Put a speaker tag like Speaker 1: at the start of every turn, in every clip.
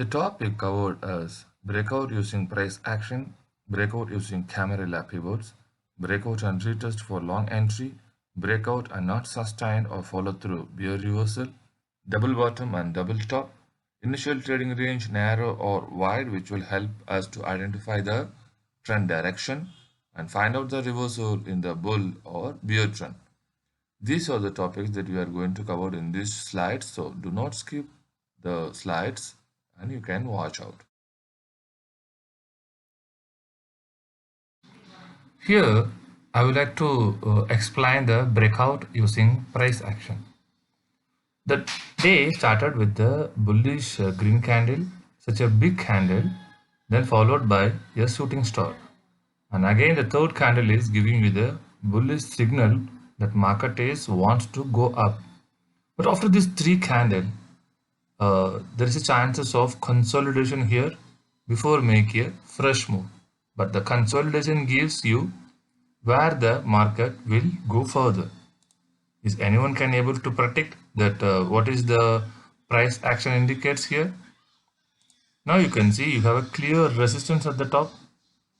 Speaker 1: The topic covered is breakout using price action, breakout using Camarilla pivots, breakout and retest for long entry, breakout and not sustained or follow through bear reversal, double bottom and double top, initial trading range narrow or wide, which will help us to identify the trend direction and find out the reversal in the bull or bear trend. These are the topics that we are going to cover in this slide, so do not skip the slides and you can watch out. Here, I would like to explain the breakout using price action. The day started with the bullish green candle, such a big candle, then followed by a shooting star. And again, the third candle is giving you the bullish signal that market is wants to go up. But after these three candle, there is a chances of consolidation here before make a fresh move. But the consolidation gives you where the market will go further. Is anyone can able to predict that what is the price action indicates here? Now you can see you have a clear resistance at the top,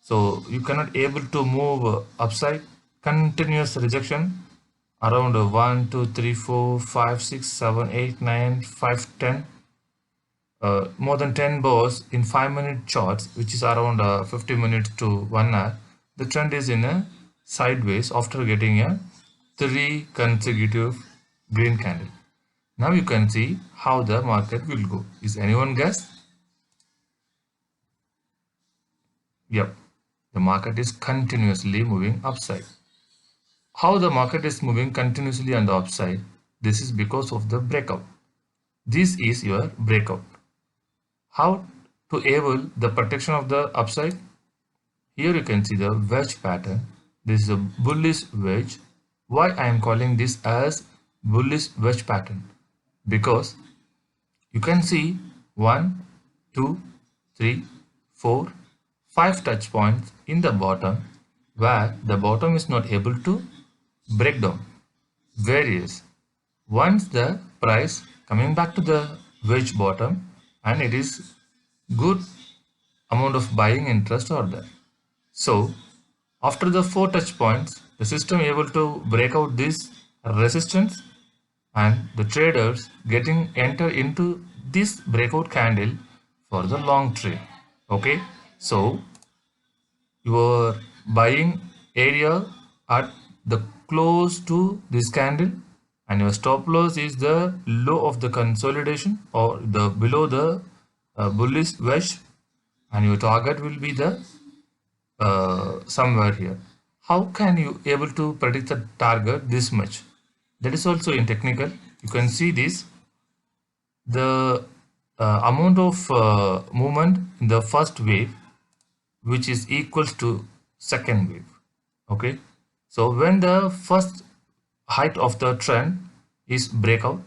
Speaker 1: so you cannot able to move upside. Continuous rejection around 1 2 3 4 5 6 7 8 9 5 10, more than 10 bars in 5-minute charts, which is around 50 minutes to 1 hour. The trend is in a sideways after getting a 3 consecutive green candle. Now you can see how the market will go. Is anyone guess? Yep, the market is continuously moving upside. How the market is moving continuously on the upside? This is because of the breakout. This is your breakout. How to able the protection of the upside? Here you can see the wedge pattern. This is a bullish wedge. Why I am calling this as bullish wedge pattern? Because you can see 1, 2, 3, 4, 5 touch points in the bottom where the bottom is not able to break down. Whereas once the price coming back to the wedge bottom and it is good amount of buying interest are there. So after the 4 touch points, the system able to break out this resistance and the traders getting enter into this breakout candle for the long trade. Okay, so your buying area at the close to this candle and your stop loss is the low of the consolidation or the below the bullish wedge, and your target will be the somewhere here. How can you able to predict the target this much? That is also in technical. You can see this, the amount of movement in the first wave, which is equals to second wave. Okay, so when the first height of the trend is breakout,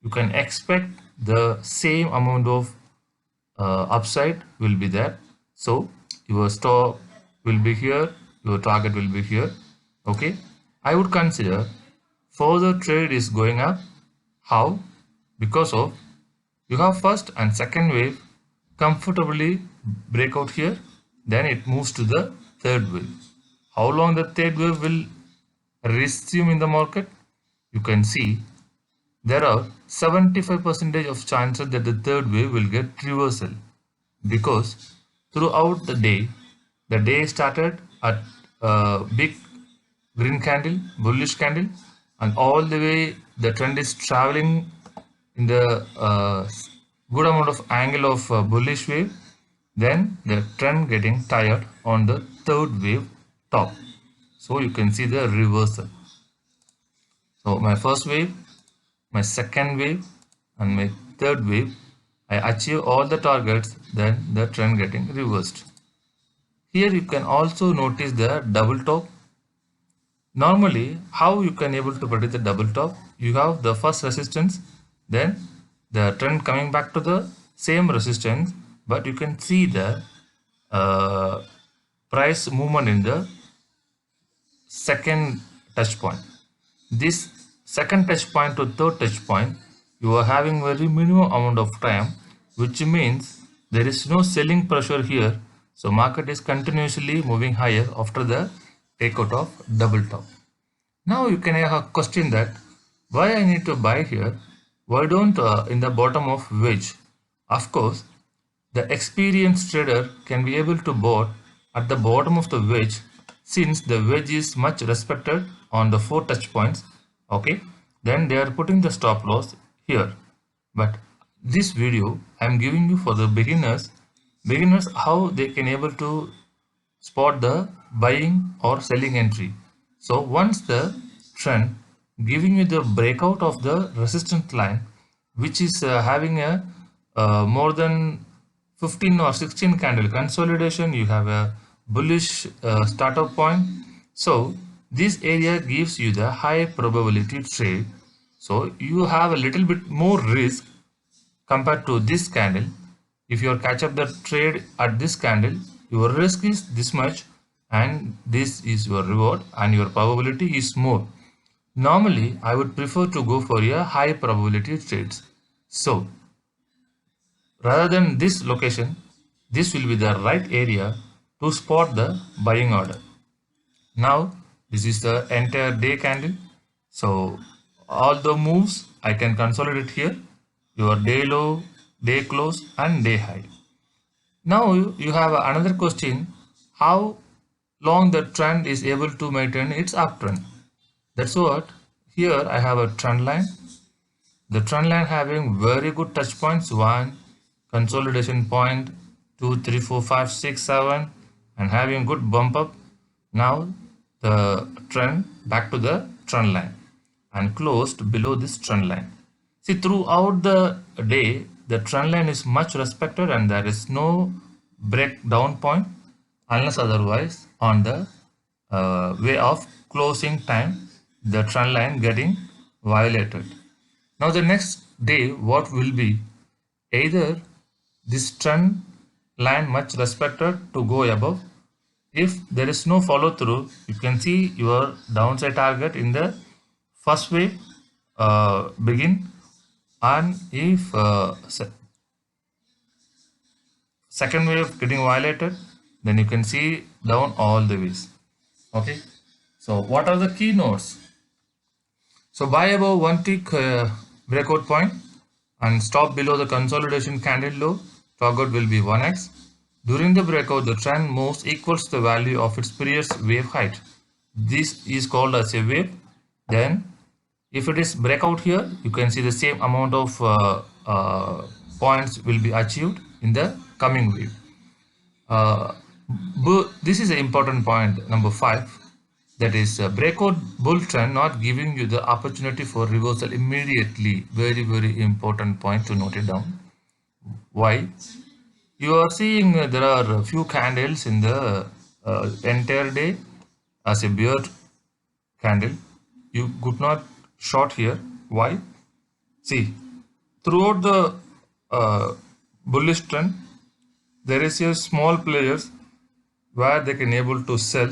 Speaker 1: you can expect the same amount of upside will be there. So your stop will be here, your target will be here. Okay, I would consider further trade is going up. How? Because of you have first and second wave comfortably break out here, then it moves to the third wave. How long the third wave will resume in the market? You can see there are 75% of chances that the third wave will get reversal, because throughout the day started at a big green candle, bullish candle, and all the way the trend is traveling in the good amount of angle of bullish wave. Then the trend getting tired on the third wave top. So you can see the reversal. So my first wave, my second wave, and my third wave, I achieve all the targets, then the trend getting reversed. Here you can also notice the double top. Normally, how you can able to predict the double top? You have the first resistance, then the trend coming back to the same resistance, but you can see the price movement in the second touch point. This second touch point to third touch point, you are having very minimum amount of time, which means there is no selling pressure here, so market is continuously moving higher after the takeout of double top. Now you can have a question that why I need to buy here, why don't in the bottom of wedge? Of course, the experienced trader can be able to board at the bottom of the wedge, since the wedge is much respected on the 4 touch points. Okay, then they are putting the stop loss here. But this video I am giving you for the beginners how they can able to spot the buying or selling entry. So once the trend giving you the breakout of the resistance line, which is having a more than 15 or 16 candle consolidation, you have a bullish startup point. So this area gives you the high probability trade. So you have a little bit more risk compared to this candle. If you catch up the trade at this candle, your risk is this much and this is your reward and your probability is more. Normally I would prefer to go for a high probability trades. So rather than this location, this will be the right area to spot the buying order. Now this is the entire day candle. So all the moves I can consolidate here, your day low, day close and day high. Now you have another question, how long the trend is able to maintain its uptrend. That's what here I have a trend line. The trend line having very good touch points, 1 consolidation point, 2 3 4 5 6 7, and having good bump up. Now the trend back to the trend line and closed below this trend line. See, throughout the day the trend line is much respected and there is no breakdown point unless otherwise on the way of closing time the trend line getting violated. Now the next day what will be, either this trend line much respected to go above. If there is no follow through, you can see your downside target in the first wave begin, and if second wave getting violated, then you can see down all the ways. Okay, so what are the key notes? So buy above 1 tick breakout point and stop below the consolidation candle low, target will be 1x. During the breakout, the trend moves equals the value of its previous wave height. This is called as a wave. Then if it is breakout here, you can see the same amount of points will be achieved in the coming wave. This is an important point, number 5. That is breakout bull trend not giving you the opportunity for reversal immediately. Very, very important point to note it down. Why? You are seeing there are a few candles in the entire day as a bear candle. You could not short here. Why? See, throughout the bullish trend, there is a small players where they can able to sell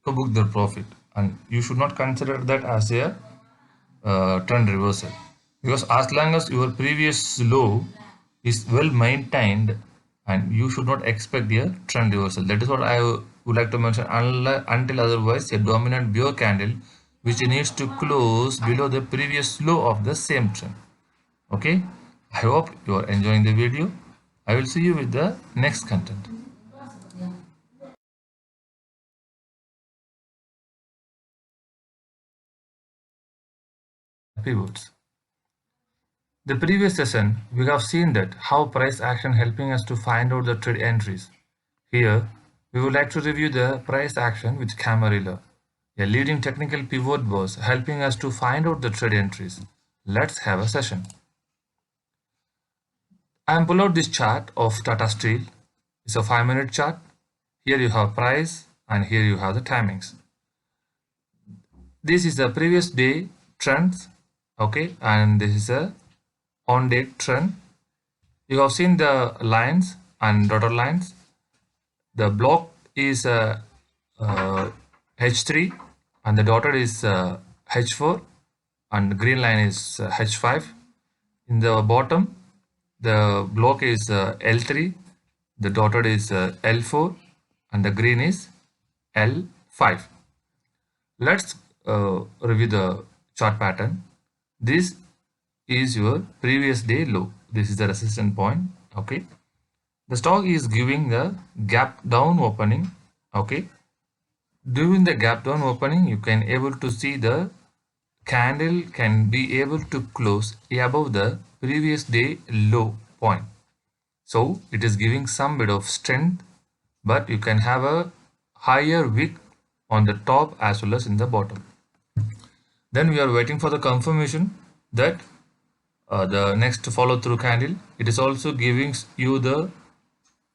Speaker 1: to book their profit, and you should not consider that as a trend reversal, because as long as your previous low is well maintained, and you should not expect a trend reversal. That is what I would like to mention, until otherwise a dominant bear candle which needs to close below the previous low of the same trend. Okay, I hope you are enjoying the video. I will see you with the next content. Pivots. The previous session, we have seen that how price action helping us to find out the trade entries. Here, we would like to review the price action with Camarilla, a leading technical pivot boss helping us to find out the trade entries. Let's have a session. I am pull out this chart of Tata Steel. It's a 5-minute chart. Here you have price and here you have the timings. This is the previous day trends, okay, and this is a on-day trend. You have seen the lines and dotted lines. The block is H3 and the dotted is H4 and the green line is H5. In the bottom, the block is L3, the dotted is L4, and the green is L5. Let's review the chart pattern. This is your previous day low. This is the resistance point. Okay. The stock is giving the gap down opening. Okay. During the gap down opening, you can able to see the candle can be able to close above the previous day low point. So it is giving some bit of strength, but you can have a higher wick on the top as well as in the bottom. Then we are waiting for the confirmation that the next follow through candle, it is also giving you the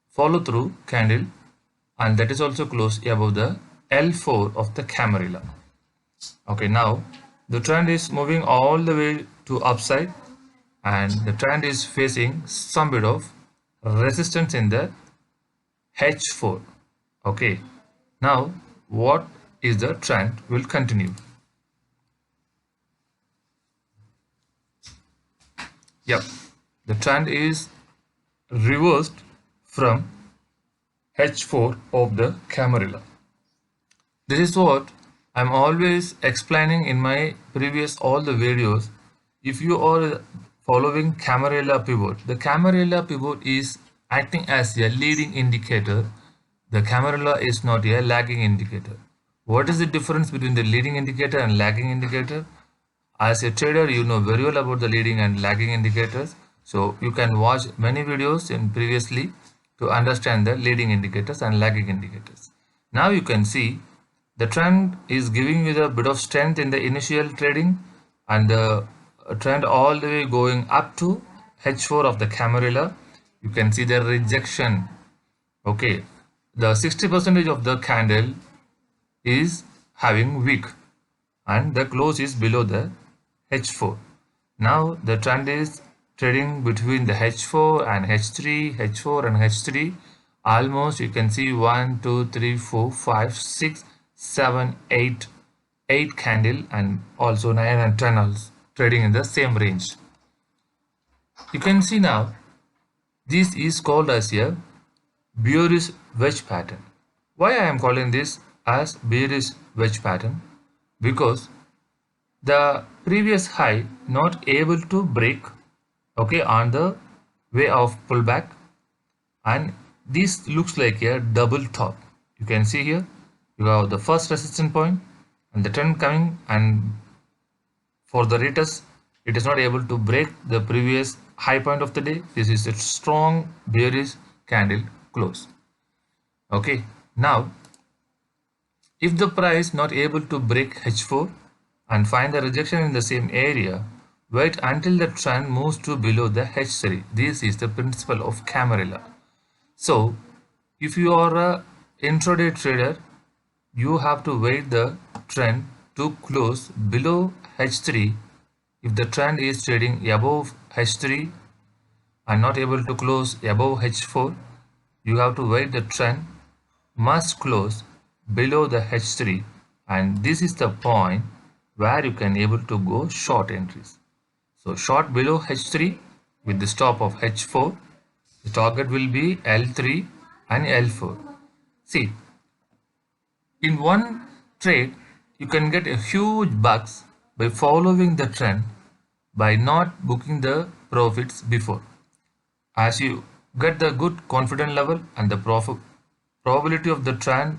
Speaker 1: follow through candle, and that is also close above the L4 of the Camarilla. Okay, now the trend is moving all the way to upside, and the trend is facing some bit of resistance in the H4. Okay, now what is the trend will continue. Yep, the trend is reversed from H4 of the Camarilla. This is what I'm always explaining in my previous all the videos. If you are following Camarilla pivot, the Camarilla pivot is acting as a leading indicator. The Camarilla is not a lagging indicator. What is the difference between the leading indicator and lagging indicator? As a trader, you know very well about the leading and lagging indicators. So you can watch many videos in previously to understand the leading indicators and lagging indicators. Now you can see the trend is giving you a bit of strength in the initial trading, and the trend all the way going up to H4 of the Camarilla. You can see the rejection. Okay, the 60% of the candle is having wick, and the close is below the H4. Now the trend is trading between the H4 and H3, H4 and H3. Almost you can see 1, 2, 3, 4, 5, 6, 7, 8 candle, and also 9 and 10 also trading in the same range. You can see now this is called as a bearish wedge pattern. Why I am calling this as bearish wedge pattern? Because the previous high not able to break, okay, on the way of pullback, and this looks like a double top. You can see here you have the first resistance point and the trend coming, and for the retest it is not able to break the previous high point of the day. This is a strong bearish candle close. Okay, now if the price not able to break H4 and find the rejection in the same area, wait until the trend moves to below the H3. This is the principle of Camarilla. So if you are a intraday trader, you have to wait the trend to close below H3. If the trend is trading above H3 and not able to close above H4, you have to wait the trend must close below the H3, and this is the point where you can able to go short entries. So short below H3 with the stop of H4, the target will be L3 and L4. See, in one trade you can get a huge bucks by following the trend, by not booking the profits before. As you get the good confidence level and the probability of the trend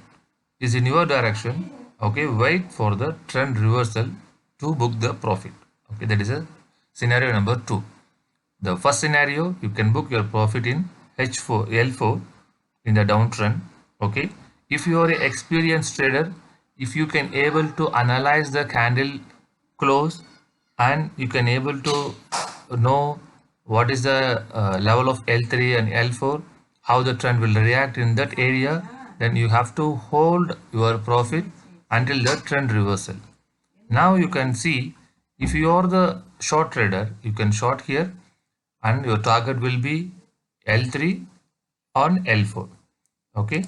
Speaker 1: is in your direction, okay, wait for the trend reversal to book the profit. Okay, that is a scenario number 2. The first scenario, you can book your profit in H4 L4 in the downtrend. Okay, if you are an experienced trader, if you can able to analyze the candle close, and you can able to know what is the level of L3 and L4, how the trend will react in that area, then you have to hold your profit until the trend reversal. Now you can see, if you are the short trader, you can short here and your target will be L3 on L4. Okay,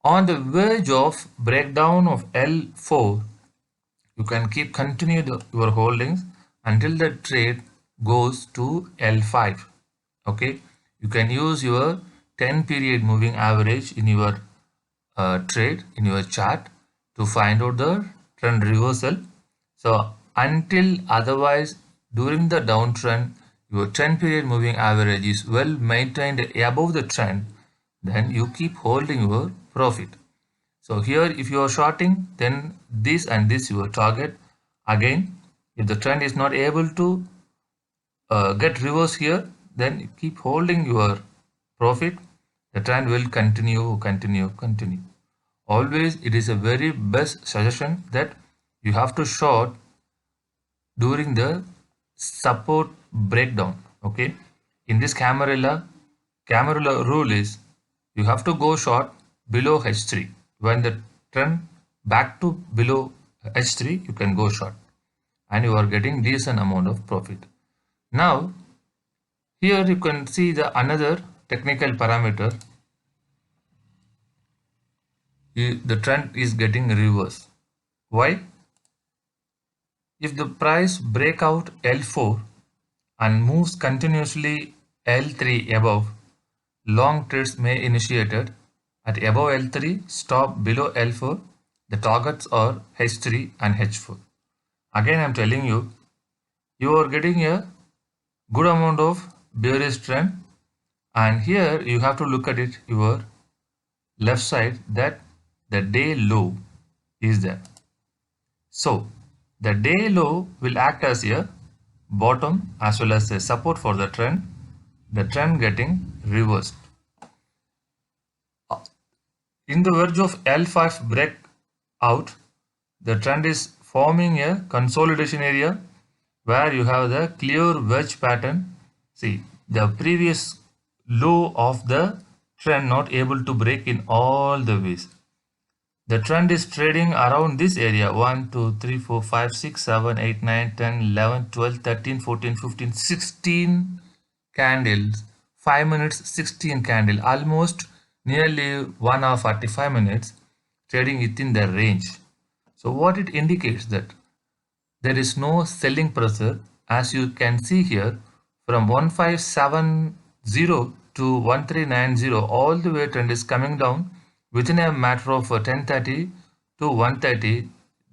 Speaker 1: on the verge of breakdown of L4, you can continue your holdings until the trade goes to L5. Okay, you can use your 10 period moving average in your trade, in your chart, to find out the trend reversal. So until otherwise, during the downtrend, your 10 period moving average is well maintained above the trend, then you keep holding your profit. So here if you are shorting, then this and this your target. Again, if the trend is not able to get reverse here, then keep holding your profit. The trend will continue. Always it is a very best suggestion that you have to short during the support breakdown. Okay, in this Camarilla rule is you have to go short below H3. When the trend back to below H3, you can go short and you are getting decent amount of profit. Now here you can see the another technical parameter. The trend is getting reverse. Why? If the price break out L4 and moves continuously L3 above, long trades may initiated at above L3, stop below L4. The targets are H3 and H4. Again I am telling you, you are getting a good amount of bearish trend, and here you have to look at it your left side that the day low is there. So the day low will act as a bottom as well as a support for the trend getting reversed. In the verge of L5 breakout, the trend is forming a consolidation area where you have the clear wedge pattern. See, the previous low of the trend not able to break in all the ways. The trend is trading around this area 1, 2, 3, 4, 5, 6, 7, 8, 9, 10, 11, 12, 13, 14, 15, 16 candles, 5 minutes, 16 candle, almost nearly 1 hour 45 minutes trading within the range. So what it indicates that there is no selling pressure, as you can see here from 1570 to 1390 all the way trend is coming down within a matter of 10:30 to 1:30,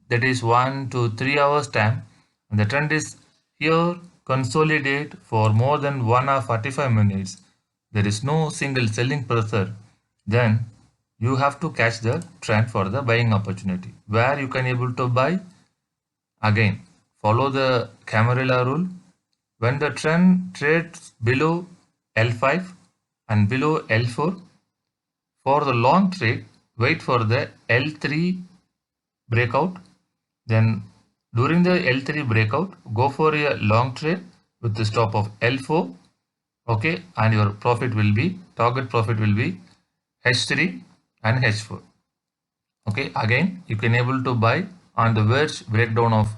Speaker 1: that is 1 to 3 hours time, and the trend is here consolidate for more than 1 hour 45 minutes. There is no single selling pressure. Then you have to catch the trend for the buying opportunity where you can able to buy. Again, follow the Camarilla rule. When the trend trades below L5 and below L4, for the long trade, wait for the L3 breakout. Then during the L3 breakout, go for a long trade with the stop of L4. Okay, and your profit will be, target profit will be H3 and H4. Okay, again, you can able to buy on the verge breakdown of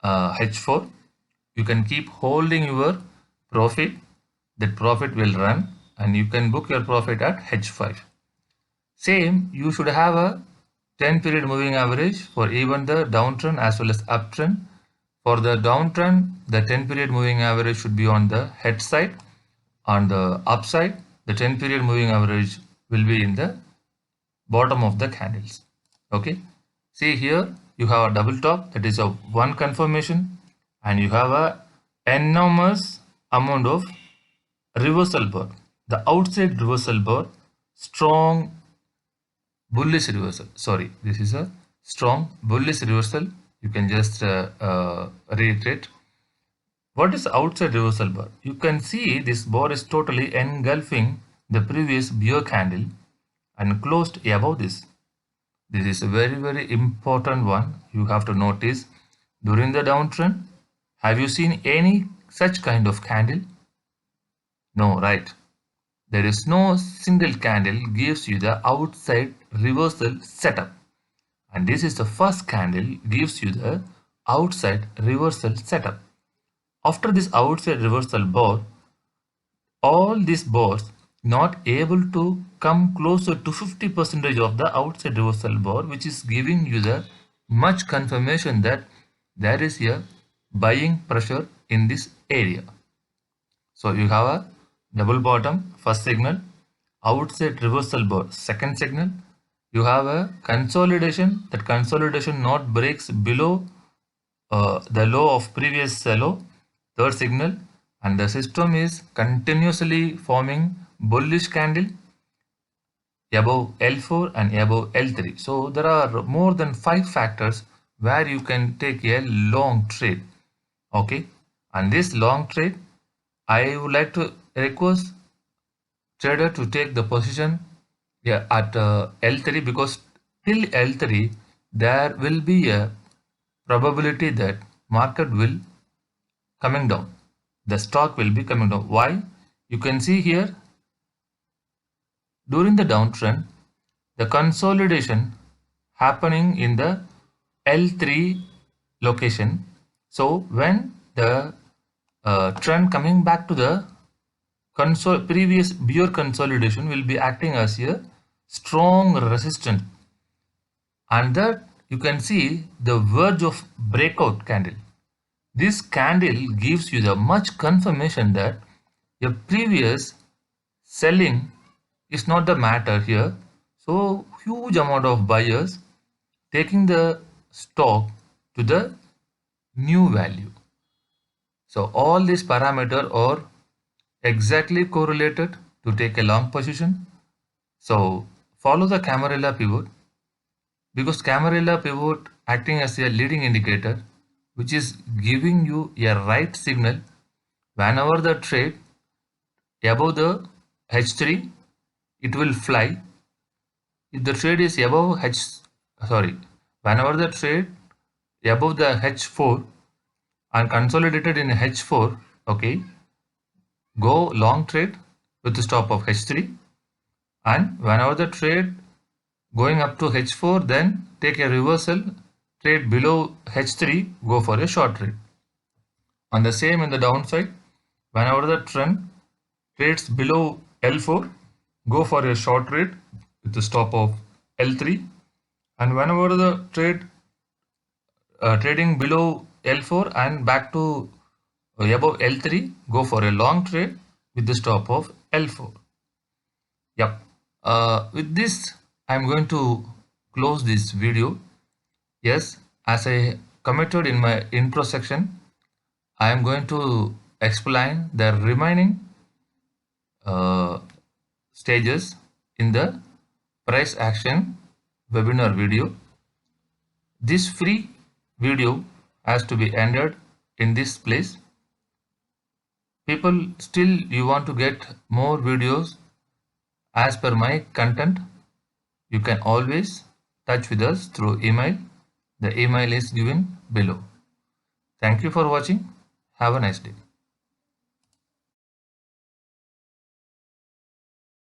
Speaker 1: H4. You can keep holding your profit. That profit will run and you can book your profit at H5. Same, you should have a 10 period moving average for even the downtrend as well as uptrend. For the downtrend, the 10 period moving average should be on the head side. On the upside, the 10 period moving average will be in the bottom of the candles. Okay, see here you have a double top, that is a one confirmation, and you have a enormous amount of reversal bar. The outside reversal bar, strong bullish reversal. Sorry, this is a strong bullish reversal. You can just reiterate. What is outside reversal bar? You can see this bar is totally engulfing the previous bear candle and closed above this. This is a very important one. You have to notice during the downtrend. Have you seen any such kind of candle? No, right? There is no single candle gives you the outside reversal setup, and this is the first candle gives you the outside reversal setup. After this outside reversal bar, all these bars not able to come closer to 50% of the outside reversal bar, which is giving you the much confirmation that there is a buying pressure in this area. So you have a double bottom, first signal, outside reversal bar, second signal. You have a consolidation. That consolidation not breaks below the low of previous low, third signal, and the system is continuously forming bullish candle above L4 and above L3. So there are more than 5 factors where you can take a long trade. Okay, and this long trade, I would like to request trader to take the position, yeah, at L3, because till L3 there will be a probability that market will coming down. The stock will be coming down. Why? You can see here during the downtrend, the consolidation happening in the L3 location. So when the trend coming back to the previous pure consolidation will be acting as a strong resistance, and that you can see the verge of breakout candle. This candle gives you the much confirmation that your previous selling is not the matter here. So huge amount of buyers taking the stock to the new value. So all these parameters are exactly correlated to take a long position. So follow the Camarilla pivot, because Camarilla pivot acting as a leading indicator, which is giving you a right signal whenever the trade above the H3, it will fly. If the trade is above whenever the trade above the H4 and consolidated in H4, okay, go long trade with the stop of H3, and whenever the trade going up to H4, then take a reversal trade below H3, go for a short trade. On the same in the downside, whenever the trend trades below L4, go for a short trade with the stop of L3, and whenever the trade trading below L4 and back to above L3, go for a long trade with the stop of L4. Yep. With this, I'm going to close this video. Yes, as I committed in my intro section, I am going to explain the remaining stages in the price action webinar video. This free video has to be ended in this place. People, still you want to get more videos as per my content, you can always touch with us through email. The email is given below. Thank you for watching. Have a nice day.